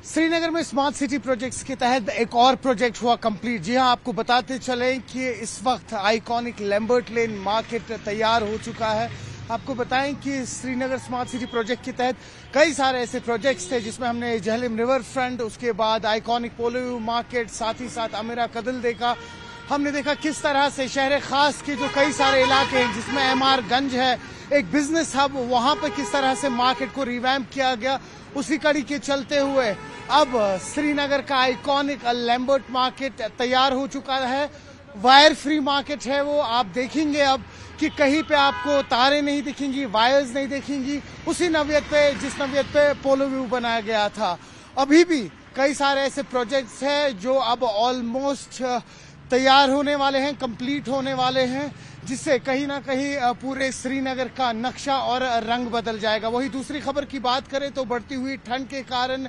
श्रीनगर में smart city projects के तहत एक और प्रोजेक्ट हुआ कंप्लीट। जी हां, आपको बताते चलें कि इस वक्त आइकॉनिक लैम्बर्ट लेन मार्केट तैयार हो चुका है। आपको बताएं कि श्रीनगर स्मार्ट सिटी प्रोजेक्ट के तहत कई सारे ऐसे प्रोजेक्ट्स थे जिसमें हमने झेलम रिवर फ्रंट, उसके बाद आइकॉनिक पोलो व्यू मार्केट, साथ ही साथ अमीरा कदल देखा। हमने देखा किस तरह से शहर खास के जो कई सारे इलाके हैं जिसमें एमआर गंज है, एक बिजनेस हब, वहां पर किस तरह से मार्केट को रिवैम्प किया गया। उसी कड़ी के चलते हुए अब श्रीनगर का आइकॉनिक लैम्बर्ट मार्केट तैयार हो चुका है। वायर फ्री मार्केट है वो। आप देखेंगे अब कि कहीं पे आपको तारें नहीं दिखेंगी, वायर्स नहीं दिखेंगी, उसी नवियत पे जिस नवियत पे पोलो व्यू बनाया गया था। अभी भी कई सारे ऐसे प्रोजेक्ट्स हैं जो अब ऑलमोस्ट तैयार होने वाले हैं, कंप्लीट होने वाले हैं, जिससे कहीं ना कहीं पूरे श्रीनगर का नक्शा और रंग बदल जाएगा। वही दूसरी खबर की बात करें तो बढ़ती हुई ठंड के कारण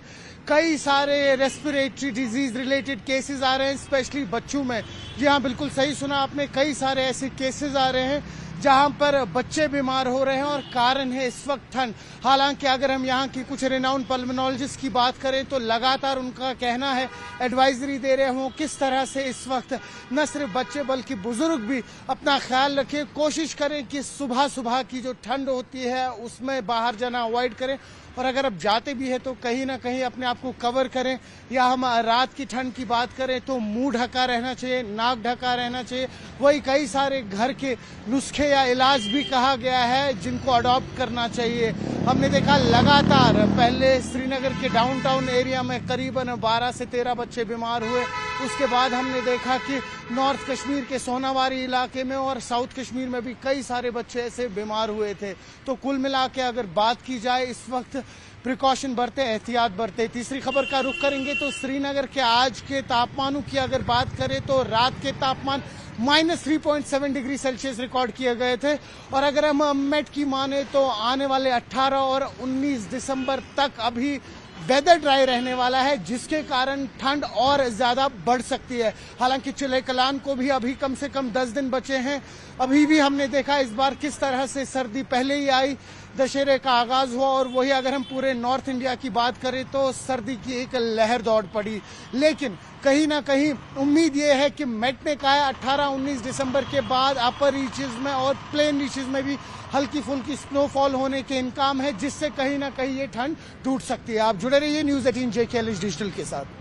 कई सारे रेस्पिरेटरी डिजीज रिलेटेड केसेस आ रहे हैं, स्पेशली बच्चों में। जी हाँ, बिल्कुल सही सुना आपने, कई सारे ऐसे केसेस आ रहे हैं जहां पर बच्चे बीमार हो रहे हैं और कारण है इस वक्त ठंड। हालांकि अगर हम यहां की कुछ रिनाउंड पल्मोनोलॉजिस्ट की बात करें तो लगातार उनका कहना है, एडवाइजरी दे रहे हों किस तरह से इस वक्त न सिर्फ बच्चे बल्कि बुजुर्ग भी अपना ख्याल रखें, कोशिश करें कि सुबह सुबह की जो ठंड होती है उसमें बाहर जाना अवॉइड करें, और अगर आप जाते भी हैं तो कहीं ना कहीं अपने आप को कवर करें। या हम रात की ठंड की बात करें तो मुंह ढका रहना चाहिए, नाक ढका रहना चाहिए। वही कई सारे घर के नुस्खे या इलाज भी कहा गया है जिनको अडॉप्ट करना चाहिए। हमने देखा लगातार पहले श्रीनगर के डाउनटाउन एरिया में करीबन 12 से 13 बच्चे बीमार हुए। उसके बाद हमने देखा कि नॉर्थ कश्मीर के सोनावारी इलाके में और साउथ कश्मीर में भी कई सारे बच्चे ऐसे बीमार हुए थे। तो कुल मिला के अगर बात की जाए इस वक्त प्रिकॉशन बरते, एहतियात बरते। तीसरी खबर का रुख करेंगे तो श्रीनगर के आज के तापमानों की अगर बात करें तो रात के तापमान -3.7 डिग्री सेल्सियस रिकॉर्ड किए गए थे, और अगर हम मेट की माने तो आने वाले 18 और 19 दिसंबर तक अभी वेदर ड्राई रहने वाला है, जिसके कारण ठंड और ज्यादा बढ़ सकती है। हालांकि चिले कलान को भी अभी कम से कम 10 दिन बचे हैं। अभी भी हमने देखा इस बार किस तरह से सर्दी पहले ही आई, दशहरे का आगाज हुआ, और वही अगर हम पूरे नॉर्थ इंडिया की बात करें तो सर्दी की एक लहर दौड़ पड़ी। लेकिन कहीं ना कहीं उम्मीद ये है कि मेट ने कहा है 18-19 दिसंबर के बाद अपर रीचेस में और प्लेन रीचेस में भी हल्की फुल्की स्नोफॉल होने के इम्कान है, जिससे कहीं ना कहीं ये ठंड टूट सकती है। आप जुड़े रहिए न्यूज़ 18 JKLH डिजिटल के साथ।